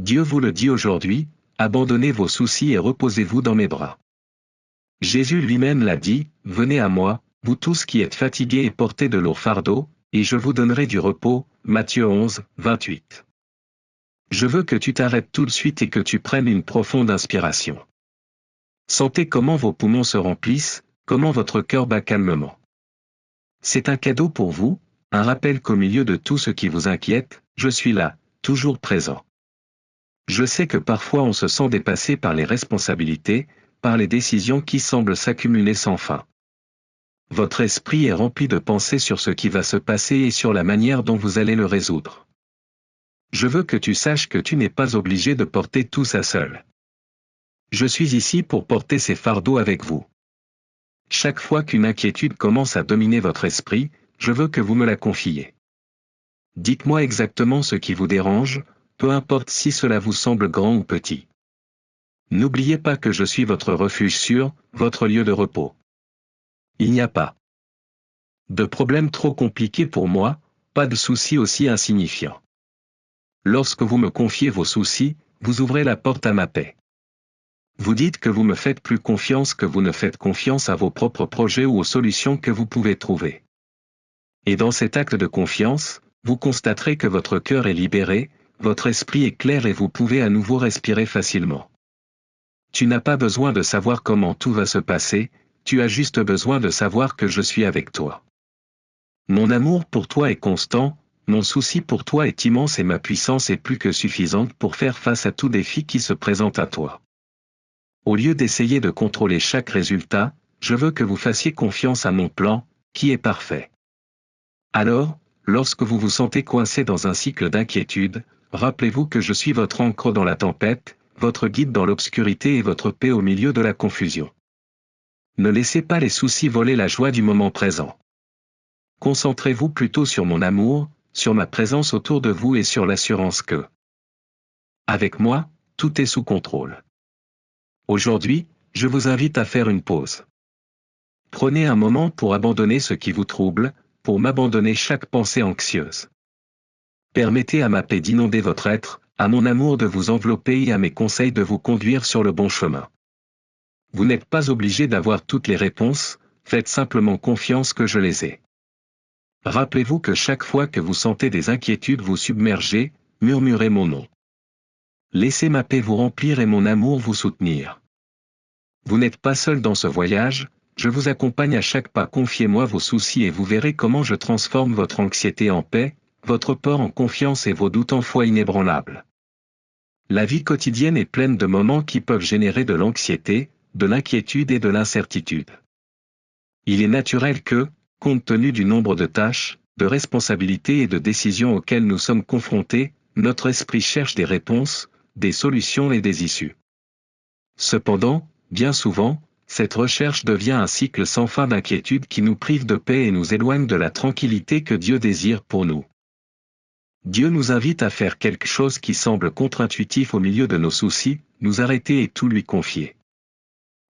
Dieu vous le dit aujourd'hui, abandonnez vos soucis et reposez-vous dans mes bras. Jésus lui-même l'a dit, venez à moi, vous tous qui êtes fatigués et portez de lourds fardeaux, et je vous donnerai du repos. Matthieu 11, 28. Je veux que tu t'arrêtes tout de suite et que tu prennes une profonde inspiration. Sentez comment vos poumons se remplissent, comment votre cœur bat calmement. C'est un cadeau pour vous, un rappel qu'au milieu de tout ce qui vous inquiète, je suis là, toujours présent. Je sais que parfois on se sent dépassé par les responsabilités, par les décisions qui semblent s'accumuler sans fin. Votre esprit est rempli de pensées sur ce qui va se passer et sur la manière dont vous allez le résoudre. Je veux que tu saches que tu n'es pas obligé de porter tout ça seul. Je suis ici pour porter ces fardeaux avec vous. Chaque fois qu'une inquiétude commence à dominer votre esprit, je veux que vous me la confiez. Dites-moi exactement ce qui vous dérange, peu importe si cela vous semble grand ou petit. N'oubliez pas que je suis votre refuge sûr, votre lieu de repos. Il n'y a pas de problème trop compliqué pour moi, pas de souci aussi insignifiant. Lorsque vous me confiez vos soucis, vous ouvrez la porte à ma paix. Vous dites que vous me faites plus confiance que vous ne faites confiance à vos propres projets ou aux solutions que vous pouvez trouver. Et dans cet acte de confiance, vous constaterez que votre cœur est libéré, votre esprit est clair et vous pouvez à nouveau respirer facilement. Tu n'as pas besoin de savoir comment tout va se passer, tu as juste besoin de savoir que je suis avec toi. Mon amour pour toi est constant, mon souci pour toi est immense et ma puissance est plus que suffisante pour faire face à tout défi qui se présente à toi. Au lieu d'essayer de contrôler chaque résultat, je veux que vous fassiez confiance à mon plan, qui est parfait. Alors, lorsque vous vous sentez coincé dans un cycle d'inquiétude, rappelez-vous que je suis votre ancre dans la tempête, votre guide dans l'obscurité et votre paix au milieu de la confusion. Ne laissez pas les soucis voler la joie du moment présent. Concentrez-vous plutôt sur mon amour, sur ma présence autour de vous et sur l'assurance que, avec moi, tout est sous contrôle. Aujourd'hui, je vous invite à faire une pause. Prenez un moment pour abandonner ce qui vous trouble, pour m'abandonner chaque pensée anxieuse. Permettez à ma paix d'inonder votre être, à mon amour de vous envelopper et à mes conseils de vous conduire sur le bon chemin. Vous n'êtes pas obligé d'avoir toutes les réponses, faites simplement confiance que je les ai. Rappelez-vous que chaque fois que vous sentez des inquiétudes vous submerger, murmurez mon nom. Laissez ma paix vous remplir et mon amour vous soutenir. Vous n'êtes pas seul dans ce voyage, je vous accompagne à chaque pas. Confiez-moi vos soucis et vous verrez comment je transforme votre anxiété en paix, votre peur en confiance et vos doutes en foi inébranlable. La vie quotidienne est pleine de moments qui peuvent générer de l'anxiété, de l'inquiétude et de l'incertitude. Il est naturel que, compte tenu du nombre de tâches, de responsabilités et de décisions auxquelles nous sommes confrontés, notre esprit cherche des réponses, des solutions et des issues. Cependant, bien souvent, cette recherche devient un cycle sans fin d'inquiétude qui nous prive de paix et nous éloigne de la tranquillité que Dieu désire pour nous. Dieu nous invite à faire quelque chose qui semble contre-intuitif au milieu de nos soucis, nous arrêter et tout lui confier.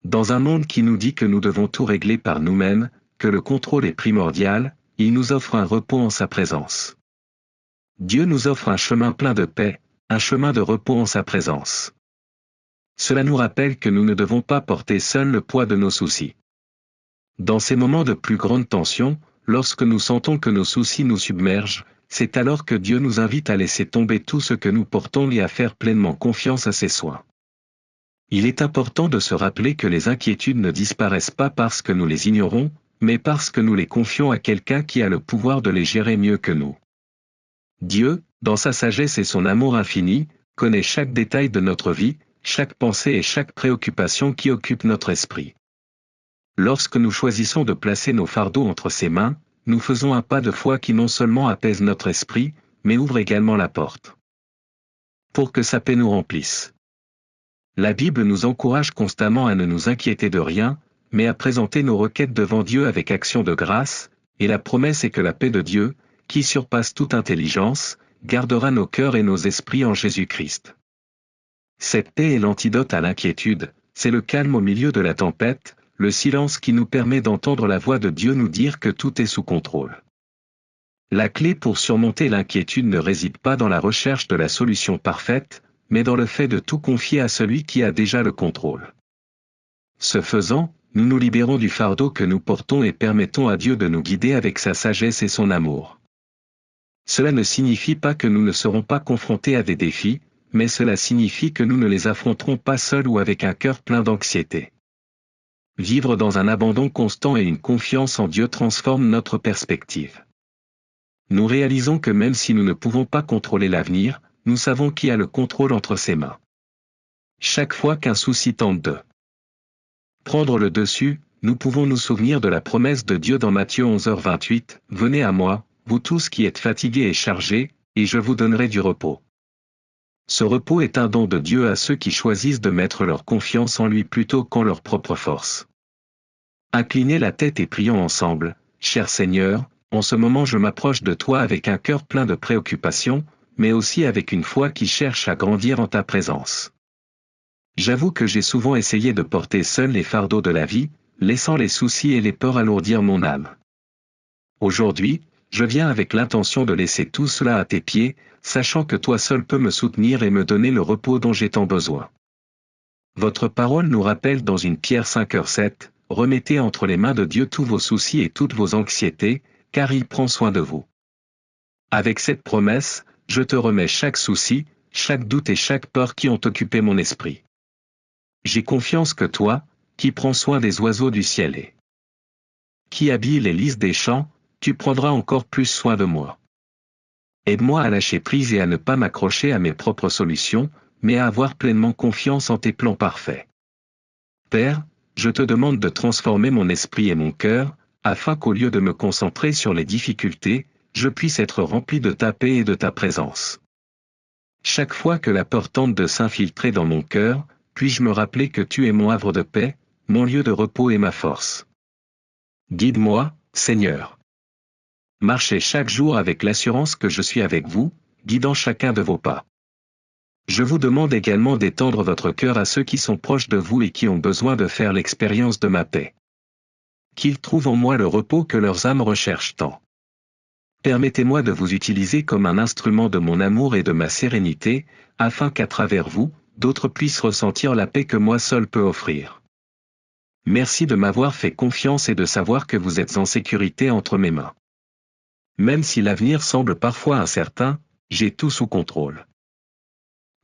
Dans un monde qui nous dit que nous devons tout régler par nous-mêmes, que le contrôle est primordial, il nous offre un repos en sa présence. Dieu nous offre un chemin plein de paix, un chemin de repos en sa présence. Cela nous rappelle que nous ne devons pas porter seuls le poids de nos soucis. Dans ces moments de plus grande tension, lorsque nous sentons que nos soucis nous submergent, c'est alors que Dieu nous invite à laisser tomber tout ce que nous portons et à faire pleinement confiance à ses soins. Il est important de se rappeler que les inquiétudes ne disparaissent pas parce que nous les ignorons, mais parce que nous les confions à quelqu'un qui a le pouvoir de les gérer mieux que nous. Dieu, dans sa sagesse et son amour infini, connaît chaque détail de notre vie, chaque pensée et chaque préoccupation qui occupe notre esprit. Lorsque nous choisissons de placer nos fardeaux entre ses mains, nous faisons un pas de foi qui non seulement apaise notre esprit, mais ouvre également la porte pour que sa paix nous remplisse. La Bible nous encourage constamment à ne nous inquiéter de rien, mais à présenter nos requêtes devant Dieu avec action de grâce, et la promesse est que la paix de Dieu, qui surpasse toute intelligence, gardera nos cœurs et nos esprits en Jésus-Christ. Cette paix est l'antidote à l'inquiétude, c'est le calme au milieu de la tempête, le silence qui nous permet d'entendre la voix de Dieu nous dire que tout est sous contrôle. La clé pour surmonter l'inquiétude ne réside pas dans la recherche de la solution parfaite, mais dans le fait de tout confier à celui qui a déjà le contrôle. Ce faisant, nous nous libérons du fardeau que nous portons et permettons à Dieu de nous guider avec sa sagesse et son amour. Cela ne signifie pas que nous ne serons pas confrontés à des défis, mais cela signifie que nous ne les affronterons pas seuls ou avec un cœur plein d'anxiété. Vivre dans un abandon constant et une confiance en Dieu transforme notre perspective. Nous réalisons que même si nous ne pouvons pas contrôler l'avenir, nous savons qui a le contrôle entre ses mains. Chaque fois qu'un souci tente de prendre le dessus, nous pouvons nous souvenir de la promesse de Dieu dans Matthieu 11h28, « Venez à moi, vous tous qui êtes fatigués et chargés, et je vous donnerai du repos. » Ce repos est un don de Dieu à ceux qui choisissent de mettre leur confiance en lui plutôt qu'en leur propre force. Inclinez la tête et prions ensemble, cher Seigneur, en ce moment je m'approche de toi avec un cœur plein de préoccupations, mais aussi avec une foi qui cherche à grandir en ta présence. J'avoue que j'ai souvent essayé de porter seul les fardeaux de la vie, laissant les soucis et les peurs alourdir mon âme. Aujourd'hui, je viens avec l'intention de laisser tout cela à tes pieds, sachant que toi seul peux me soutenir et me donner le repos dont j'ai tant besoin. Votre parole nous rappelle dans une Pierre 5h7, « Remettez entre les mains de Dieu tous vos soucis et toutes vos anxiétés, car il prend soin de vous. » Avec cette promesse, je te remets chaque souci, chaque doute et chaque peur qui ont occupé mon esprit. J'ai confiance que toi, qui prends soin des oiseaux du ciel et qui habilles les lys des champs, tu prendras encore plus soin de moi. Aide-moi à lâcher prise et à ne pas m'accrocher à mes propres solutions, mais à avoir pleinement confiance en tes plans parfaits. Père, je te demande de transformer mon esprit et mon cœur, afin qu'au lieu de me concentrer sur les difficultés, je puisse être rempli de ta paix et de ta présence. Chaque fois que la peur tente de s'infiltrer dans mon cœur, puis-je me rappeler que tu es mon havre de paix, mon lieu de repos et ma force. Guide-moi, Seigneur. Marchez chaque jour avec l'assurance que je suis avec vous, guidant chacun de vos pas. Je vous demande également d'étendre votre cœur à ceux qui sont proches de vous et qui ont besoin de faire l'expérience de ma paix. Qu'ils trouvent en moi le repos que leurs âmes recherchent tant. Permettez-moi de vous utiliser comme un instrument de mon amour et de ma sérénité, afin qu'à travers vous, d'autres puissent ressentir la paix que moi seul peux offrir. Merci de m'avoir fait confiance et de savoir que vous êtes en sécurité entre mes mains. Même si l'avenir semble parfois incertain, j'ai tout sous contrôle.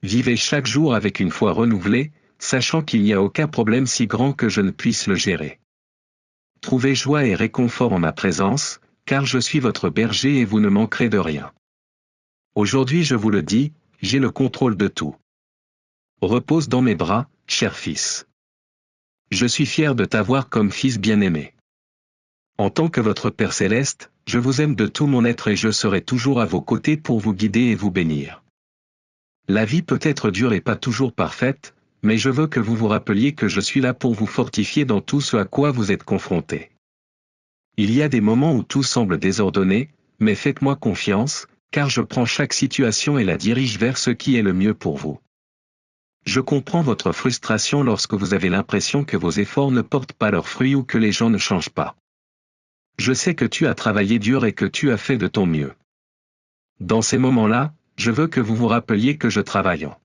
Vivez chaque jour avec une foi renouvelée, sachant qu'il n'y a aucun problème si grand que je ne puisse le gérer. Trouvez joie et réconfort en ma présence, car je suis votre berger et vous ne manquerez de rien. Aujourd'hui je vous le dis, j'ai le contrôle de tout. Repose dans mes bras, cher fils. Je suis fier de t'avoir comme fils bien-aimé. En tant que votre Père céleste, je vous aime de tout mon être et je serai toujours à vos côtés pour vous guider et vous bénir. La vie peut être dure et pas toujours parfaite, mais je veux que vous vous rappeliez que je suis là pour vous fortifier dans tout ce à quoi vous êtes confrontés. Il y a des moments où tout semble désordonné, mais faites-moi confiance, car je prends chaque situation et la dirige vers ce qui est le mieux pour vous. Je comprends votre frustration lorsque vous avez l'impression que vos efforts ne portent pas leurs fruits ou que les gens ne changent pas. Je sais que tu as travaillé dur et que tu as fait de ton mieux. Dans ces moments-là, je veux que vous vous rappeliez que je travaille en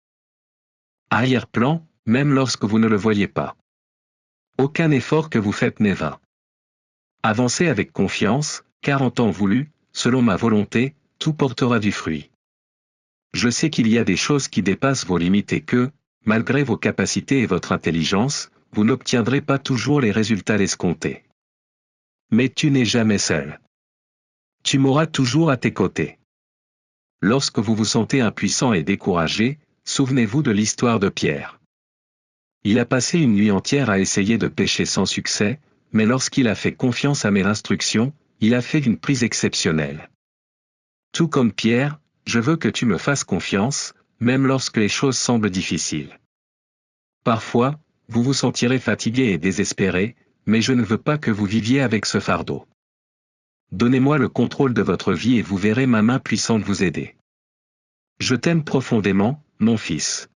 arrière-plan, même lorsque vous ne le voyez pas. Aucun effort que vous faites n'est vain. Avancez avec confiance, car en temps voulu, selon ma volonté, tout portera du fruit. Je sais qu'il y a des choses qui dépassent vos limites et que, malgré vos capacités et votre intelligence, vous n'obtiendrez pas toujours les résultats escomptés. Mais tu n'es jamais seul. Tu m'auras toujours à tes côtés. Lorsque vous vous sentez impuissant et découragé, souvenez-vous de l'histoire de Pierre. Il a passé une nuit entière à essayer de pêcher sans succès, mais lorsqu'il a fait confiance à mes instructions, il a fait une prise exceptionnelle. Tout comme Pierre, je veux que tu me fasses confiance, même lorsque les choses semblent difficiles. Parfois, vous vous sentirez fatigué et désespéré, mais je ne veux pas que vous viviez avec ce fardeau. Donnez-moi le contrôle de votre vie et vous verrez ma main puissante vous aider. Je t'aime profondément, mon fils.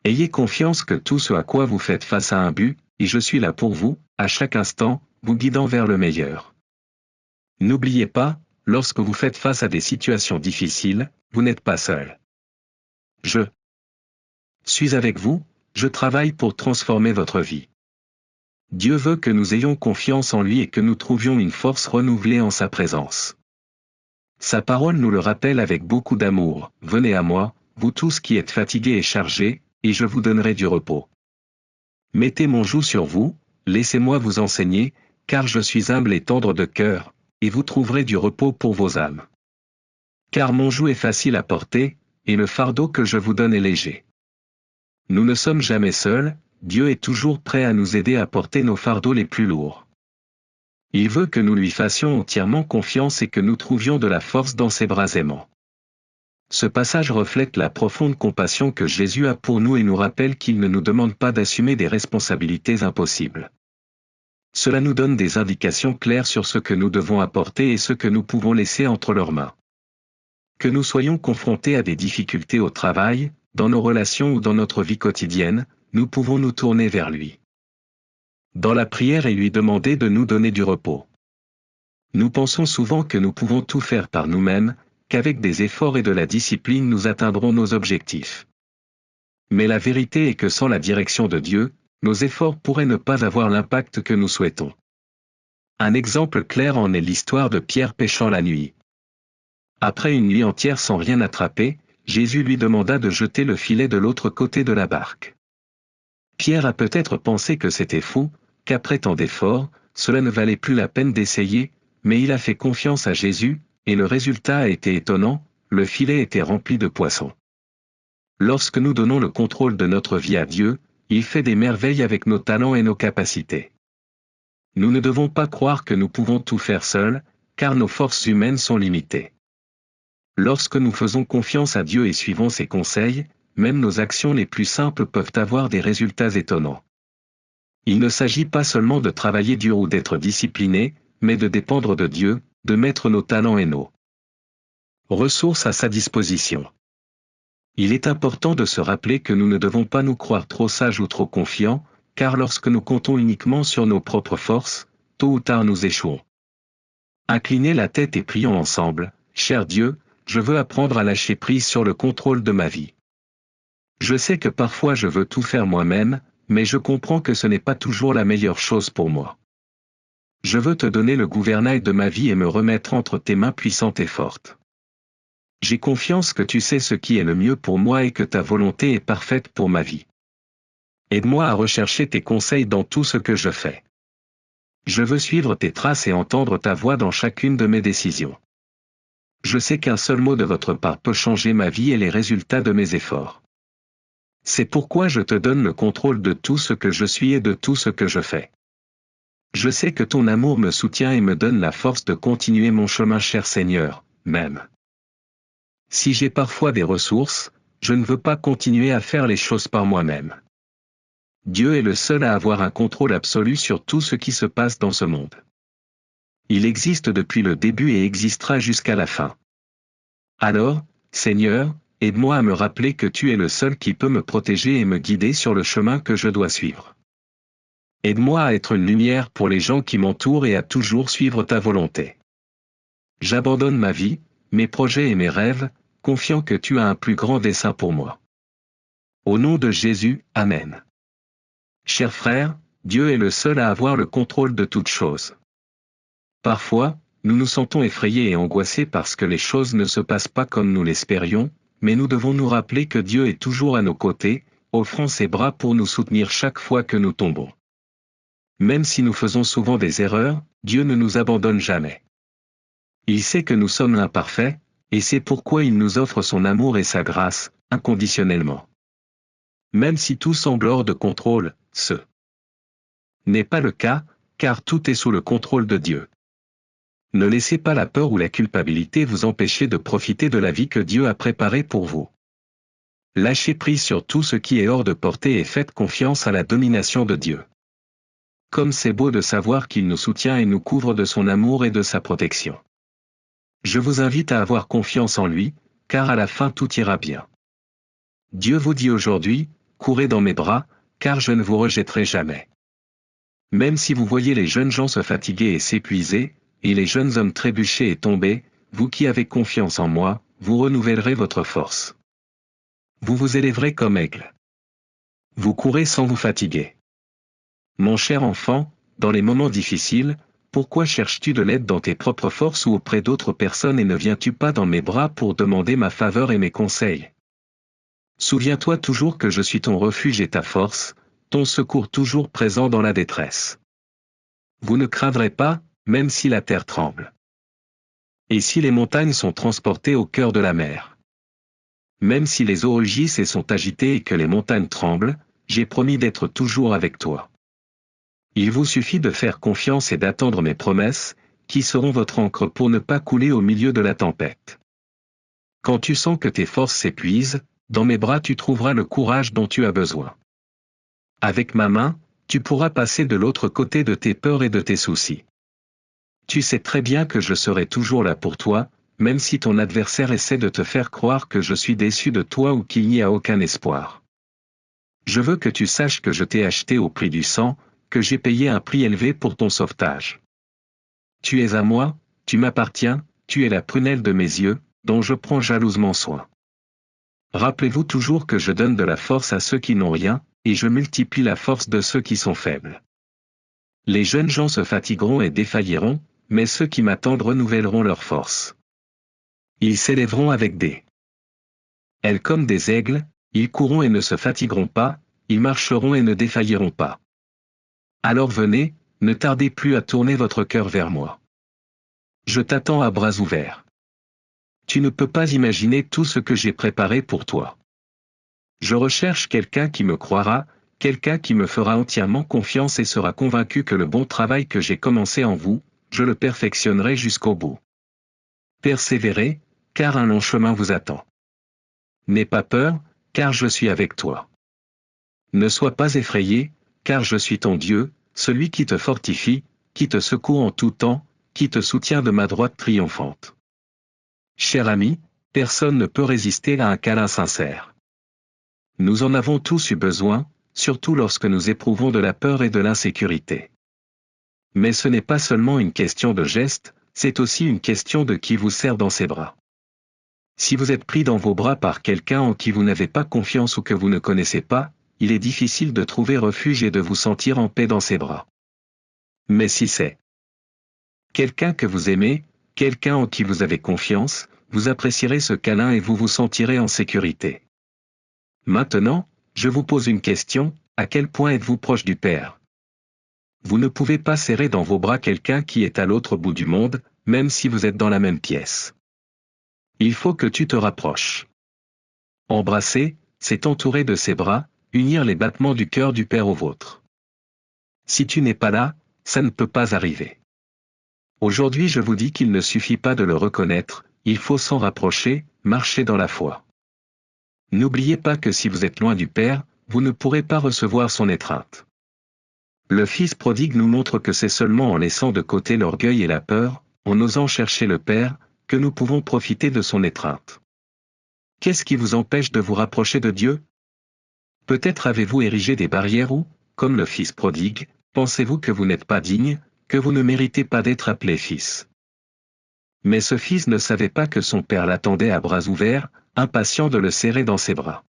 Ayez confiance que tout ce à quoi vous faites face a un but, et je suis là pour vous, à chaque instant, vous guidant vers le meilleur. N'oubliez pas, lorsque vous faites face à des situations difficiles, vous n'êtes pas seul. Je Suis avec vous, je travaille pour transformer votre vie. Dieu veut que nous ayons confiance en lui et que nous trouvions une force renouvelée en sa présence. Sa parole nous le rappelle avec beaucoup d'amour, « Venez à moi, vous tous qui êtes fatigués et chargés, et je vous donnerai du repos. Mettez mon joug sur vous, laissez-moi vous enseigner, car je suis humble et tendre de cœur, et vous trouverez du repos pour vos âmes. Car mon joug est facile à porter, et le fardeau que je vous donne est léger. » Nous ne sommes jamais seuls, Dieu est toujours prêt à nous aider à porter nos fardeaux les plus lourds. Il veut que nous lui fassions entièrement confiance et que nous trouvions de la force dans ses bras aimants. Ce passage reflète la profonde compassion que Jésus a pour nous et nous rappelle qu'il ne nous demande pas d'assumer des responsabilités impossibles. Cela nous donne des indications claires sur ce que nous devons apporter et ce que nous pouvons laisser entre leurs mains. Que nous soyons confrontés à des difficultés au travail, dans nos relations ou dans notre vie quotidienne, nous pouvons nous tourner vers lui. Dans la prière et lui demander de nous donner du repos. Nous pensons souvent que nous pouvons tout faire par nous-mêmes, qu'avec des efforts et de la discipline nous atteindrons nos objectifs. Mais la vérité est que sans la direction de Dieu, nos efforts pourraient ne pas avoir l'impact que nous souhaitons. Un exemple clair en est l'histoire de Pierre pêchant la nuit. Après une nuit entière sans rien attraper, Jésus lui demanda de jeter le filet de l'autre côté de la barque. Pierre a peut-être pensé que c'était fou, qu'après tant d'efforts, cela ne valait plus la peine d'essayer, mais il a fait confiance à Jésus, et le résultat a été étonnant, le filet était rempli de poissons. Lorsque nous donnons le contrôle de notre vie à Dieu, il fait des merveilles avec nos talents et nos capacités. Nous ne devons pas croire que nous pouvons tout faire seuls, car nos forces humaines sont limitées. Lorsque nous faisons confiance à Dieu et suivons ses conseils, même nos actions les plus simples peuvent avoir des résultats étonnants. Il ne s'agit pas seulement de travailler dur ou d'être discipliné, mais de dépendre de Dieu, de mettre nos talents et nos ressources à sa disposition. Il est important de se rappeler que nous ne devons pas nous croire trop sages ou trop confiants, car lorsque nous comptons uniquement sur nos propres forces, tôt ou tard nous échouons. Inclinez la tête et prions ensemble, « Cher Dieu, je veux apprendre à lâcher prise sur le contrôle de ma vie. Je sais que parfois je veux tout faire moi-même, mais je comprends que ce n'est pas toujours la meilleure chose pour moi. Je veux te donner le gouvernail de ma vie et me remettre entre tes mains puissantes et fortes. J'ai confiance que tu sais ce qui est le mieux pour moi et que ta volonté est parfaite pour ma vie. Aide-moi à rechercher tes conseils dans tout ce que je fais. Je veux suivre tes traces et entendre ta voix dans chacune de mes décisions. Je sais qu'un seul mot de votre part peut changer ma vie et les résultats de mes efforts. C'est pourquoi je te donne le contrôle de tout ce que je suis et de tout ce que je fais. Je sais que ton amour me soutient et me donne la force de continuer mon chemin, cher Seigneur, même si j'ai parfois des ressources, je ne veux pas continuer à faire les choses par moi-même. Dieu est le seul à avoir un contrôle absolu sur tout ce qui se passe dans ce monde. Il existe depuis le début et existera jusqu'à la fin. Alors, Seigneur, aide-moi à me rappeler que tu es le seul qui peut me protéger et me guider sur le chemin que je dois suivre. Aide-moi à être une lumière pour les gens qui m'entourent et à toujours suivre ta volonté. J'abandonne ma vie, mes projets et mes rêves, confiant que tu as un plus grand dessein pour moi. Au nom de Jésus, Amen. Chers frères, Dieu est le seul à avoir le contrôle de toutes choses. Parfois, nous nous sentons effrayés et angoissés parce que les choses ne se passent pas comme nous l'espérions, mais nous devons nous rappeler que Dieu est toujours à nos côtés, offrant ses bras pour nous soutenir chaque fois que nous tombons. Même si nous faisons souvent des erreurs, Dieu ne nous abandonne jamais. Il sait que nous sommes imparfaits, et c'est pourquoi il nous offre son amour et sa grâce, inconditionnellement. Même si tout semble hors de contrôle, ce n'est pas le cas, car tout est sous le contrôle de Dieu. Ne laissez pas la peur ou la culpabilité vous empêcher de profiter de la vie que Dieu a préparée pour vous. Lâchez prise sur tout ce qui est hors de portée et faites confiance à la domination de Dieu. Comme c'est beau de savoir qu'il nous soutient et nous couvre de son amour et de sa protection. Je vous invite à avoir confiance en lui, car à la fin tout ira bien. Dieu vous dit aujourd'hui, courez dans mes bras, car je ne vous rejetterai jamais. Même si vous voyez les jeunes gens se fatiguer et s'épuiser, et les jeunes hommes trébucher et tomber, vous qui avez confiance en moi, vous renouvellerez votre force. Vous vous élèverez comme aigle. Vous courez sans vous fatiguer. Mon cher enfant, dans les moments difficiles, pourquoi cherches-tu de l'aide dans tes propres forces ou auprès d'autres personnes et ne viens-tu pas dans mes bras pour demander ma faveur et mes conseils? Souviens-toi toujours que je suis ton refuge et ta force, ton secours toujours présent dans la détresse. Vous ne craindrez pas, même si la terre tremble. Et si les montagnes sont transportées au cœur de la mer. Même si les eaux rugissent et sont agitées et que les montagnes tremblent, j'ai promis d'être toujours avec toi. Il vous suffit de faire confiance et d'attendre mes promesses, qui seront votre ancre pour ne pas couler au milieu de la tempête. Quand tu sens que tes forces s'épuisent, dans mes bras tu trouveras le courage dont tu as besoin. Avec ma main, tu pourras passer de l'autre côté de tes peurs et de tes soucis. Tu sais très bien que je serai toujours là pour toi, même si ton adversaire essaie de te faire croire que je suis déçu de toi ou qu'il n'y a aucun espoir. Je veux que tu saches que je t'ai acheté au prix du sang, que j'ai payé un prix élevé pour ton sauvetage. Tu es à moi, tu m'appartiens, tu es la prunelle de mes yeux, dont je prends jalousement soin. Rappelez-vous toujours que je donne de la force à ceux qui n'ont rien, et je multiplie la force de ceux qui sont faibles. Les jeunes gens se fatigueront et défailliront, mais ceux qui m'attendent renouvelleront leur force. Ils s'élèveront avec des ailes comme des aigles, ils courront et ne se fatigueront pas, ils marcheront et ne défailliront pas. Alors venez, ne tardez plus à tourner votre cœur vers moi. Je t'attends à bras ouverts. Tu ne peux pas imaginer tout ce que j'ai préparé pour toi. Je recherche quelqu'un qui me croira, quelqu'un qui me fera entièrement confiance et sera convaincu que le bon travail que j'ai commencé en vous, je le perfectionnerai jusqu'au bout. Persévérez, car un long chemin vous attend. N'aie pas peur, car je suis avec toi. Ne sois pas effrayé, car je suis ton Dieu, celui qui te fortifie, qui te secoue en tout temps, qui te soutient de ma droite triomphante. Cher ami, personne ne peut résister à un câlin sincère. Nous en avons tous eu besoin, surtout lorsque nous éprouvons de la peur et de l'insécurité. Mais ce n'est pas seulement une question de geste, c'est aussi une question de qui vous serre dans ses bras. Si vous êtes pris dans vos bras par quelqu'un en qui vous n'avez pas confiance ou que vous ne connaissez pas, il est difficile de trouver refuge et de vous sentir en paix dans ses bras. Mais si c'est quelqu'un que vous aimez, quelqu'un en qui vous avez confiance, vous apprécierez ce câlin et vous vous sentirez en sécurité. Maintenant, je vous pose une question, à quel point êtes-vous proche du Père? Vous ne pouvez pas serrer dans vos bras quelqu'un qui est à l'autre bout du monde, même si vous êtes dans la même pièce. Il faut que tu te rapproches. Embrasser, c'est t'entourer de ses bras, unir les battements du cœur du Père au vôtre. Si tu n'es pas là, ça ne peut pas arriver. Aujourd'hui je vous dis qu'il ne suffit pas de le reconnaître, il faut s'en rapprocher, marcher dans la foi. N'oubliez pas que si vous êtes loin du Père, vous ne pourrez pas recevoir son étreinte. Le Fils prodigue nous montre que c'est seulement en laissant de côté l'orgueil et la peur, en osant chercher le Père, que nous pouvons profiter de son étreinte. Qu'est-ce qui vous empêche de vous rapprocher de Dieu? Peut-être avez-vous érigé des barrières ou, comme le Fils prodigue, pensez-vous que vous n'êtes pas digne, que vous ne méritez pas d'être appelé fils. Mais ce fils ne savait pas que son père l'attendait à bras ouverts, impatient de le serrer dans ses bras.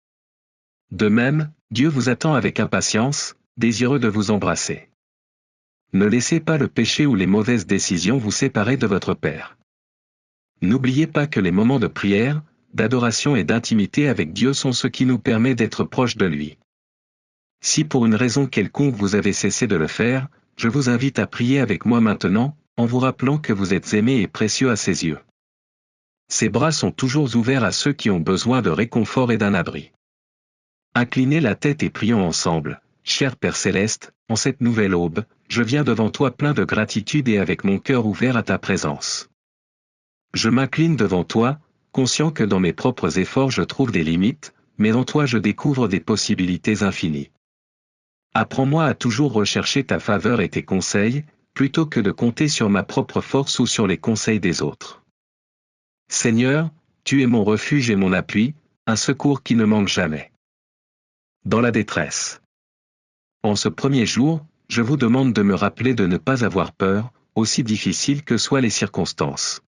De même, Dieu vous attend avec impatience, désireux de vous embrasser. Ne laissez pas le péché ou les mauvaises décisions vous séparer de votre Père. N'oubliez pas que les moments de prière, d'adoration et d'intimité avec Dieu sont ce qui nous permet d'être proches de lui. Si pour une raison quelconque vous avez cessé de le faire, je vous invite à prier avec moi maintenant, en vous rappelant que vous êtes aimé et précieux à ses yeux. Ses bras sont toujours ouverts à ceux qui ont besoin de réconfort et d'un abri. Inclinez la tête et prions ensemble. Cher Père Céleste, en cette nouvelle aube, je viens devant toi plein de gratitude et avec mon cœur ouvert à ta présence. Je m'incline devant toi, conscient que dans mes propres efforts je trouve des limites, mais en toi je découvre des possibilités infinies. Apprends-moi à toujours rechercher ta faveur et tes conseils, plutôt que de compter sur ma propre force ou sur les conseils des autres. Seigneur, tu es mon refuge et mon appui, un secours qui ne manque jamais. Dans la détresse. En ce premier jour, je vous demande de me rappeler de ne pas avoir peur, aussi difficiles que soient les circonstances.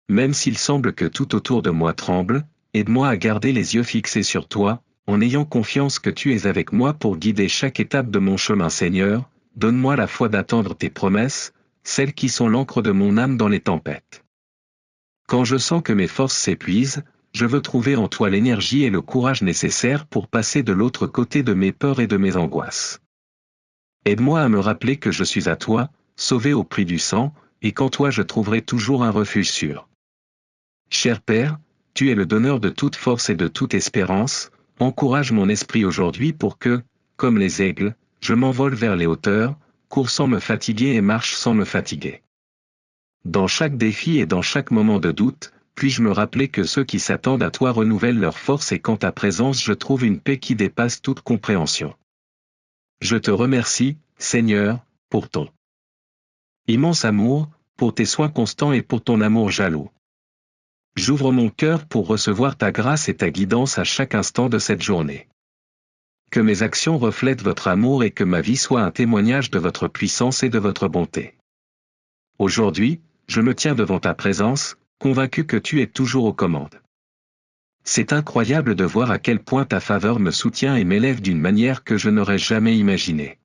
Même s'il semble que tout autour de moi tremble, aide-moi à garder les yeux fixés sur toi, en ayant confiance que tu es avec moi pour guider chaque étape de mon chemin. Seigneur, donne-moi la foi d'attendre tes promesses, celles qui sont l'encre de mon âme dans les tempêtes. Quand je sens que mes forces s'épuisent, je veux trouver en toi l'énergie et le courage nécessaires pour passer de l'autre côté de mes peurs et de mes angoisses. Aide-moi à me rappeler que je suis à toi, sauvé au prix du sang, et qu'en toi je trouverai toujours un refuge sûr. Cher Père, tu es le donneur de toute force et de toute espérance, encourage mon esprit aujourd'hui pour que, comme les aigles, je m'envole vers les hauteurs, cours sans me fatiguer et marche sans me fatiguer. Dans chaque défi et dans chaque moment de doute, puis-je me rappeler que ceux qui s'attendent à toi renouvellent leur force et qu'en ta présence je trouve une paix qui dépasse toute compréhension. Je te remercie, Seigneur, pour ton immense amour, pour tes soins constants et pour ton amour jaloux. J'ouvre mon cœur pour recevoir ta grâce et ta guidance à chaque instant de cette journée. Que mes actions reflètent votre amour et que ma vie soit un témoignage de votre puissance et de votre bonté. Aujourd'hui, je me tiens devant ta présence, convaincu que tu es toujours aux commandes. C'est incroyable de voir à quel point ta faveur me soutient et m'élève d'une manière que je n'aurais jamais imaginée.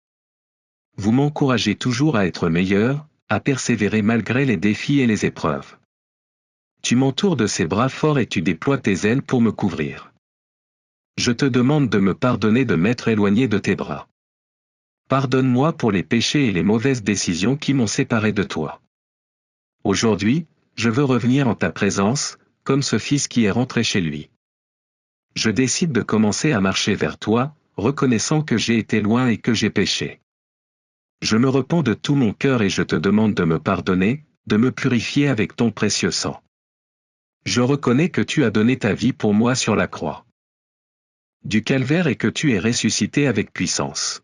Vous m'encouragez toujours à être meilleur, à persévérer malgré les défis et les épreuves. Tu m'entoures de ces bras forts et tu déploies tes ailes pour me couvrir. Je te demande de me pardonner de m'être éloigné de tes bras. Pardonne-moi pour les péchés et les mauvaises décisions qui m'ont séparé de toi. Aujourd'hui, je veux revenir en ta présence, comme ce fils qui est rentré chez lui. Je décide de commencer à marcher vers toi, reconnaissant que j'ai été loin et que j'ai péché. Je me repens de tout mon cœur et je te demande de me pardonner, de me purifier avec ton précieux sang. Je reconnais que tu as donné ta vie pour moi sur la croix du calvaire et que tu es ressuscité avec puissance.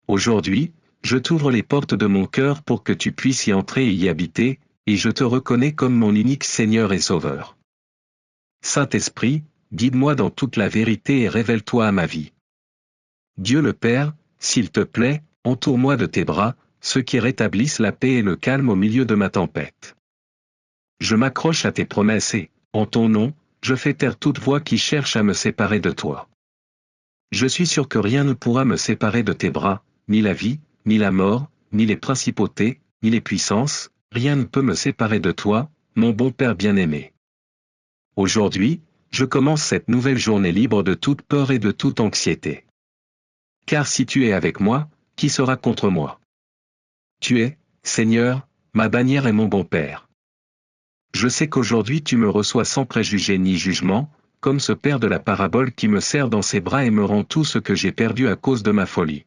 Aujourd'hui, je t'ouvre les portes de mon cœur pour que tu puisses y entrer et y habiter, et je te reconnais comme mon unique Seigneur et Sauveur. Saint-Esprit, guide-moi dans toute la vérité et révèle-toi à ma vie. Dieu le Père, s'il te plaît, entoure-moi de tes bras, ceux qui rétablissent la paix et le calme au milieu de ma tempête. Je m'accroche à tes promesses et, en ton nom, je fais taire toute voix qui cherche à me séparer de toi. Je suis sûr que rien ne pourra me séparer de tes bras, ni la vie, ni la mort, ni les principautés, ni les puissances, rien ne peut me séparer de toi, mon bon Père bien-aimé. Aujourd'hui, je commence cette nouvelle journée libre de toute peur et de toute anxiété. Car si tu es avec moi, qui sera contre moi? Tu es, Seigneur, ma bannière et mon bon Père. Je sais qu'aujourd'hui tu me reçois sans préjugé ni jugement, comme ce père de la parabole qui me serre dans ses bras et me rend tout ce que j'ai perdu à cause de ma folie.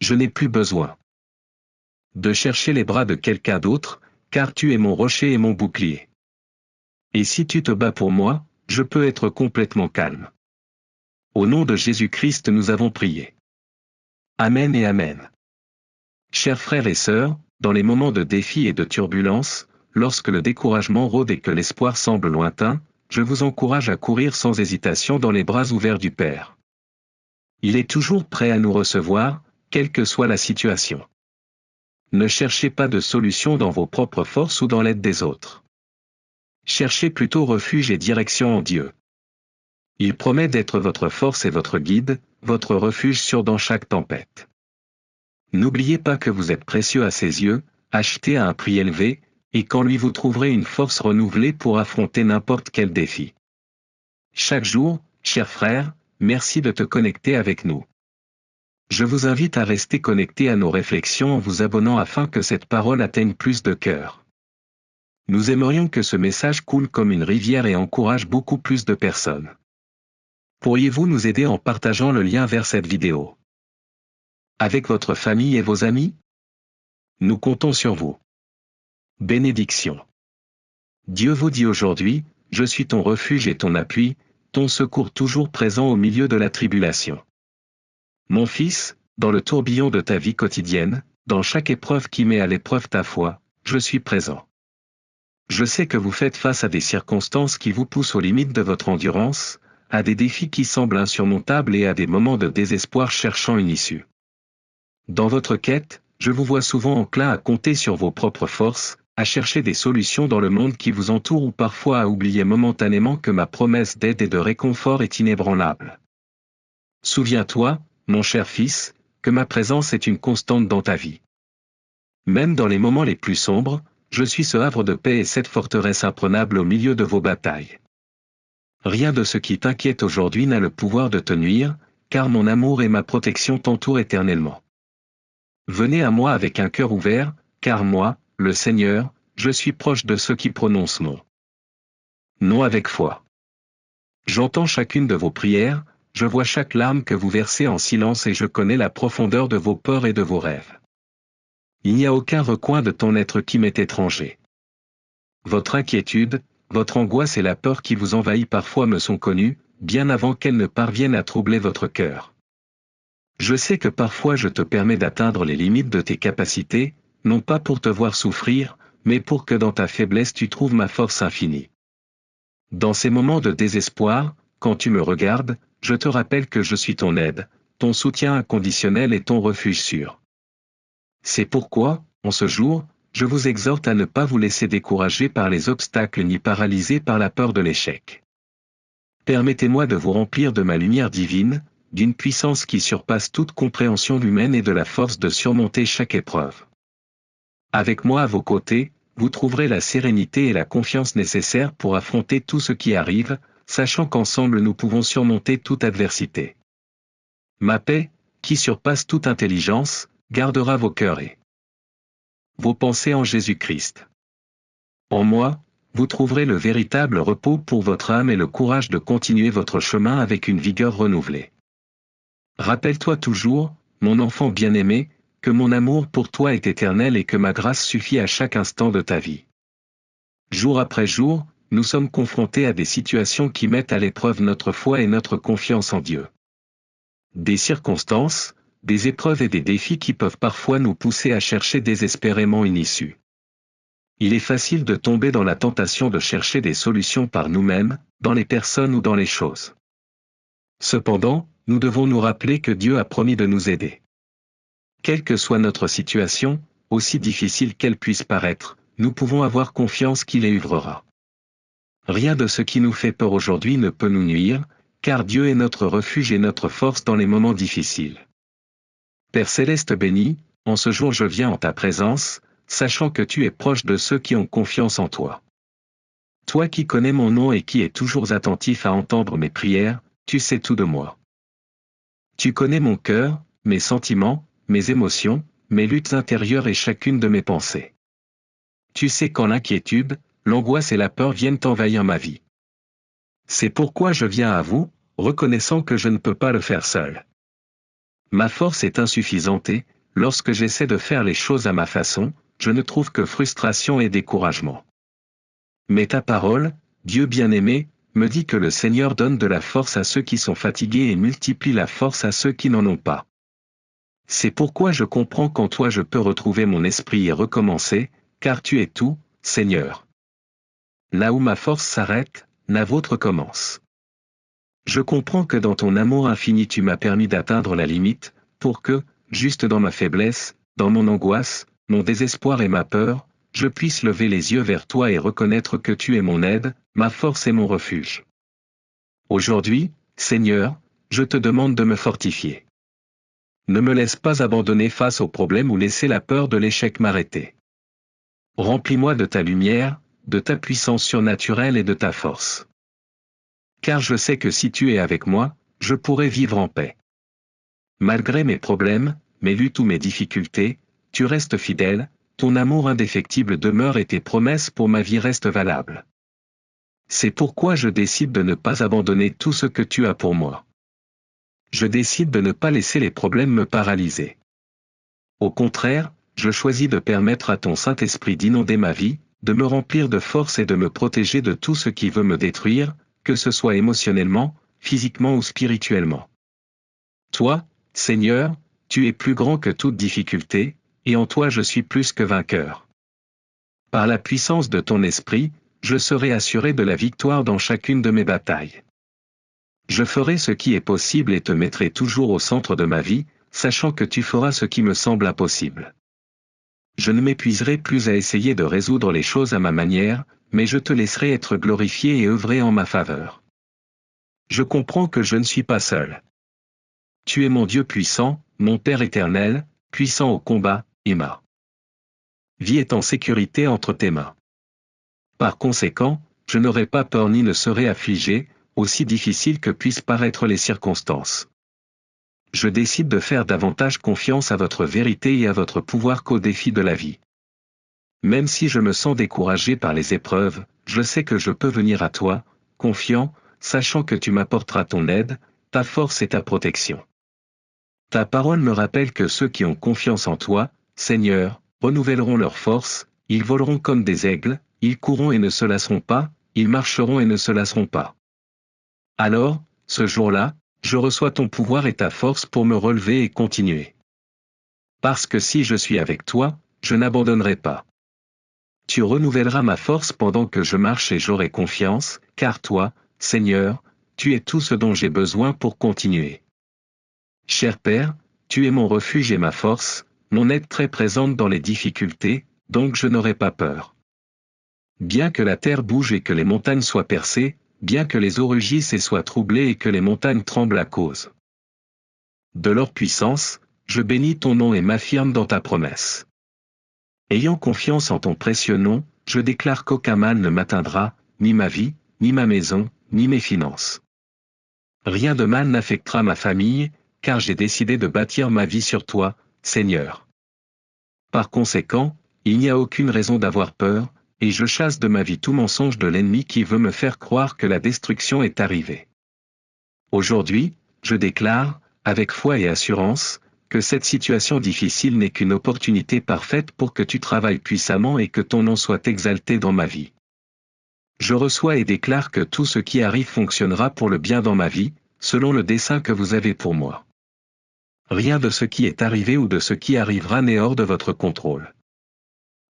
Je n'ai plus besoin de chercher les bras de quelqu'un d'autre, car tu es mon rocher et mon bouclier. Et si tu te bats pour moi, je peux être complètement calme. Au nom de Jésus-Christ nous avons prié. Amen et Amen. Chers frères et sœurs, dans les moments de défi et de turbulence, lorsque le découragement rôde et que l'espoir semble lointain, je vous encourage à courir sans hésitation dans les bras ouverts du Père. Il est toujours prêt à nous recevoir, quelle que soit la situation. Ne cherchez pas de solution dans vos propres forces ou dans l'aide des autres. Cherchez plutôt refuge et direction en Dieu. Il promet d'être votre force et votre guide, votre refuge sûr dans chaque tempête. N'oubliez pas que vous êtes précieux à ses yeux, acheté à un prix élevé, et qu'en lui vous trouverez une force renouvelée pour affronter n'importe quel défi. Chaque jour, chers frères, merci de te connecter avec nous. Je vous invite à rester connecté à nos réflexions en vous abonnant afin que cette parole atteigne plus de cœurs. Nous aimerions que ce message coule comme une rivière et encourage beaucoup plus de personnes. Pourriez-vous nous aider en partageant le lien vers cette vidéo avec votre famille et vos amis? Nous comptons sur vous. Bénédiction. Dieu vous dit aujourd'hui, je suis ton refuge et ton appui, ton secours toujours présent au milieu de la tribulation. Mon fils, dans le tourbillon de ta vie quotidienne, dans chaque épreuve qui met à l'épreuve ta foi, je suis présent. Je sais que vous faites face à des circonstances qui vous poussent aux limites de votre endurance, à des défis qui semblent insurmontables et à des moments de désespoir cherchant une issue. Dans votre quête, je vous vois souvent enclin à compter sur vos propres forces, à chercher des solutions dans le monde qui vous entoure ou parfois à oublier momentanément que ma promesse d'aide et de réconfort est inébranlable. Souviens-toi, mon cher fils, que ma présence est une constante dans ta vie. Même dans les moments les plus sombres, je suis ce havre de paix et cette forteresse imprenable au milieu de vos batailles. Rien de ce qui t'inquiète aujourd'hui n'a le pouvoir de te nuire, car mon amour et ma protection t'entourent éternellement. Venez à moi avec un cœur ouvert, car moi, le Seigneur, je suis proche de ceux qui prononcent mon nom avec foi. J'entends chacune de vos prières, je vois chaque larme que vous versez en silence et je connais la profondeur de vos peurs et de vos rêves. Il n'y a aucun recoin de ton être qui m'est étranger. Votre inquiétude, votre angoisse et la peur qui vous envahit parfois me sont connues, bien avant qu'elles ne parviennent à troubler votre cœur. Je sais que parfois je te permets d'atteindre les limites de tes capacités, non pas pour te voir souffrir, mais pour que dans ta faiblesse tu trouves ma force infinie. Dans ces moments de désespoir, quand tu me regardes, je te rappelle que je suis ton aide, ton soutien inconditionnel et ton refuge sûr. C'est pourquoi, en ce jour, je vous exhorte à ne pas vous laisser décourager par les obstacles ni paralyser par la peur de l'échec. Permettez-moi de vous remplir de ma lumière divine, d'une puissance qui surpasse toute compréhension humaine et de la force de surmonter chaque épreuve. Avec moi à vos côtés, vous trouverez la sérénité et la confiance nécessaires pour affronter tout ce qui arrive, sachant qu'ensemble nous pouvons surmonter toute adversité. Ma paix, qui surpasse toute intelligence, gardera vos cœurs et vos pensées en Jésus-Christ. En moi, vous trouverez le véritable repos pour votre âme et le courage de continuer votre chemin avec une vigueur renouvelée. Rappelle-toi toujours, mon enfant bien-aimé, que mon amour pour toi est éternel et que ma grâce suffit à chaque instant de ta vie. Jour après jour, nous sommes confrontés à des situations qui mettent à l'épreuve notre foi et notre confiance en Dieu. Des circonstances, des épreuves et des défis qui peuvent parfois nous pousser à chercher désespérément une issue. Il est facile de tomber dans la tentation de chercher des solutions par nous-mêmes, dans les personnes ou dans les choses. Cependant, nous devons nous rappeler que Dieu a promis de nous aider. Quelle que soit notre situation, aussi difficile qu'elle puisse paraître, nous pouvons avoir confiance qu'il les œuvrera. Rien de ce qui nous fait peur aujourd'hui ne peut nous nuire, car Dieu est notre refuge et notre force dans les moments difficiles. Père céleste béni, en ce jour je viens en ta présence, sachant que tu es proche de ceux qui ont confiance en toi. Toi qui connais mon nom et qui es toujours attentif à entendre mes prières, tu sais tout de moi. Tu connais mon cœur, mes sentiments, mes émotions, mes luttes intérieures et chacune de mes pensées. Tu sais quand l'inquiétude, l'angoisse et la peur viennent envahir ma vie. C'est pourquoi je viens à vous, reconnaissant que je ne peux pas le faire seul. Ma force est insuffisante et, lorsque j'essaie de faire les choses à ma façon, je ne trouve que frustration et découragement. Mais ta parole, Dieu bien-aimé, me dit que le Seigneur donne de la force à ceux qui sont fatigués et multiplie la force à ceux qui n'en ont pas. C'est pourquoi je comprends qu'en toi je peux retrouver mon esprit et recommencer, car tu es tout, Seigneur. Là où ma force s'arrête, la vôtre commence. Je comprends que dans ton amour infini tu m'as permis d'atteindre la limite, pour que, juste dans ma faiblesse, dans mon angoisse, mon désespoir et ma peur, je puisse lever les yeux vers toi et reconnaître que tu es mon aide, ma force et mon refuge. Aujourd'hui, Seigneur, je te demande de me fortifier. Ne me laisse pas abandonner face aux problèmes ou laisser la peur de l'échec m'arrêter. Remplis-moi de ta lumière, de ta puissance surnaturelle et de ta force. Car je sais que si tu es avec moi, je pourrai vivre en paix. Malgré mes problèmes, mes luttes ou mes difficultés, tu restes fidèle, ton amour indéfectible demeure et tes promesses pour ma vie restent valables. C'est pourquoi je décide de ne pas abandonner tout ce que tu as pour moi. Je décide de ne pas laisser les problèmes me paralyser. Au contraire, je choisis de permettre à ton Saint-Esprit d'inonder ma vie, de me remplir de force et de me protéger de tout ce qui veut me détruire, que ce soit émotionnellement, physiquement ou spirituellement. Toi, Seigneur, tu es plus grand que toute difficulté, et en toi je suis plus que vainqueur. Par la puissance de ton esprit, je serai assuré de la victoire dans chacune de mes batailles. Je ferai ce qui est possible et te mettrai toujours au centre de ma vie, sachant que tu feras ce qui me semble impossible. Je ne m'épuiserai plus à essayer de résoudre les choses à ma manière, mais je te laisserai être glorifié et œuvrer en ma faveur. Je comprends que je ne suis pas seul. Tu es mon Dieu puissant, mon Père éternel, puissant au combat, et ma vie est en sécurité entre tes mains. Par conséquent, je n'aurai pas peur ni ne serai affligé, aussi difficile que puissent paraître les circonstances. Je décide de faire davantage confiance à votre vérité et à votre pouvoir qu'aux défis de la vie. Même si je me sens découragé par les épreuves, je sais que je peux venir à toi, confiant, sachant que tu m'apporteras ton aide, ta force et ta protection. Ta parole me rappelle que ceux qui ont confiance en toi, Seigneur, renouvelleront leur force, ils voleront comme des aigles, ils courront et ne se lasseront pas, ils marcheront et ne se lasseront pas. Alors, ce jour-là, je reçois ton pouvoir et ta force pour me relever et continuer. Parce que si je suis avec toi, je n'abandonnerai pas. Tu renouvelleras ma force pendant que je marche et j'aurai confiance, car toi, Seigneur, tu es tout ce dont j'ai besoin pour continuer. Cher Père, tu es mon refuge et ma force, mon aide très présente dans les difficultés, donc je n'aurai pas peur. Bien que la terre bouge et que les montagnes soient percées, bien que les eaux rugissent et soient troublées et que les montagnes tremblent à cause de leur puissance, je bénis ton nom et m'affirme dans ta promesse. Ayant confiance en ton précieux nom, je déclare qu'aucun mal ne m'atteindra, ni ma vie, ni ma maison, ni mes finances. Rien de mal n'affectera ma famille, car j'ai décidé de bâtir ma vie sur toi, Seigneur. Par conséquent, il n'y a aucune raison d'avoir peur, et je chasse de ma vie tout mensonge de l'ennemi qui veut me faire croire que la destruction est arrivée. Aujourd'hui, je déclare, avec foi et assurance, que cette situation difficile n'est qu'une opportunité parfaite pour que tu travailles puissamment et que ton nom soit exalté dans ma vie. Je reçois et déclare que tout ce qui arrive fonctionnera pour le bien dans ma vie, selon le dessein que vous avez pour moi. Rien de ce qui est arrivé ou de ce qui arrivera n'est hors de votre contrôle.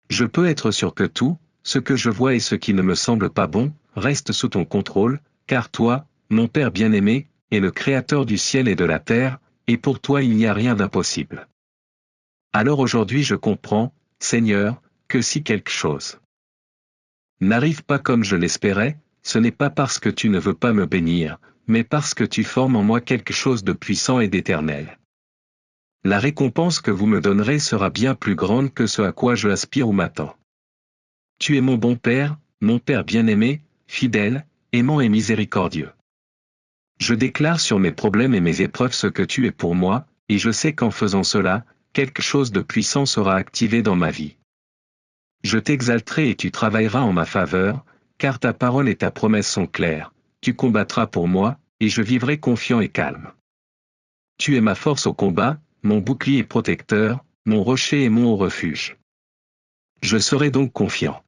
Je peux être sûr que tout, ce que je vois et ce qui ne me semble pas bon, reste sous ton contrôle, car toi, mon Père bien-aimé, es le Créateur du ciel et de la terre, et pour toi il n'y a rien d'impossible. Alors aujourd'hui je comprends, Seigneur, que si quelque chose n'arrive pas comme je l'espérais, ce n'est pas parce que tu ne veux pas me bénir, mais parce que tu formes en moi quelque chose de puissant et d'éternel. La récompense que vous me donnerez sera bien plus grande que ce à quoi je aspire ou m'attends. Tu es mon bon Père, mon Père bien-aimé, fidèle, aimant et miséricordieux. Je déclare sur mes problèmes et mes épreuves ce que tu es pour moi, et je sais qu'en faisant cela, quelque chose de puissant sera activé dans ma vie. Je t'exalterai et tu travailleras en ma faveur, car ta parole et ta promesse sont claires, tu combattras pour moi, et je vivrai confiant et calme. Tu es ma force au combat, mon bouclier protecteur, mon rocher et mon haut refuge. Je serai donc confiant.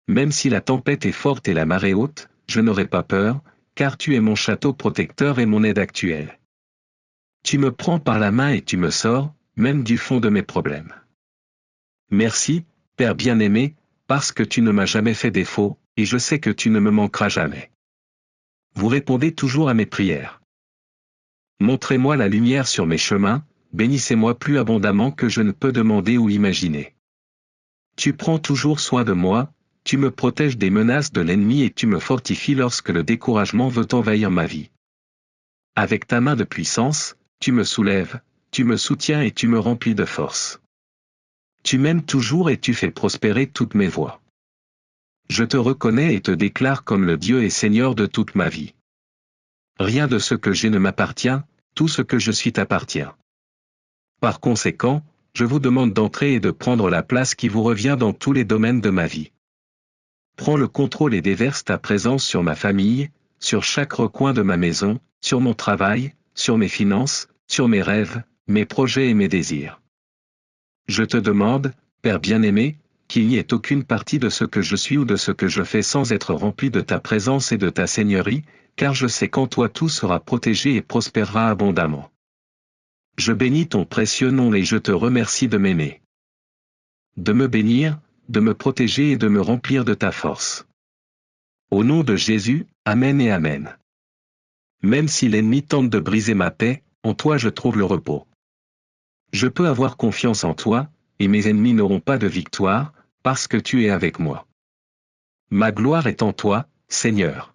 Même si la tempête est forte et la marée haute, je n'aurai pas peur, car tu es mon château protecteur et mon aide actuelle. Tu me prends par la main et tu me sors, même du fond de mes problèmes. Merci, Père bien-aimé, parce que tu ne m'as jamais fait défaut, et je sais que tu ne me manqueras jamais. Vous répondez toujours à mes prières. Montrez-moi la lumière sur mes chemins, bénissez-moi plus abondamment que je ne peux demander ou imaginer. Tu prends toujours soin de moi, tu me protèges des menaces de l'ennemi et tu me fortifies lorsque le découragement veut envahir ma vie. Avec ta main de puissance, tu me soulèves, tu me soutiens et tu me remplis de force. Tu m'aimes toujours et tu fais prospérer toutes mes voies. Je te reconnais et te déclare comme le Dieu et Seigneur de toute ma vie. Rien de ce que j'ai ne m'appartient, tout ce que je suis t'appartient. Par conséquent, je vous demande d'entrer et de prendre la place qui vous revient dans tous les domaines de ma vie. Prends le contrôle et déverse ta présence sur ma famille, sur chaque recoin de ma maison, sur mon travail, sur mes finances, sur mes rêves, mes projets et mes désirs. Je te demande, Père bien-aimé, qu'il n'y ait aucune partie de ce que je suis ou de ce que je fais sans être rempli de ta présence et de ta seigneurie, car je sais qu'en toi tout sera protégé et prospérera abondamment. Je bénis ton précieux nom et je te remercie de m'aimer, de me bénir, de me protéger et de me remplir de ta force. Au nom de Jésus, Amen et Amen. Même si l'ennemi tente de briser ma paix, en toi je trouve le repos. Je peux avoir confiance en toi, et mes ennemis n'auront pas de victoire, parce que tu es avec moi. Ma gloire est en toi, Seigneur.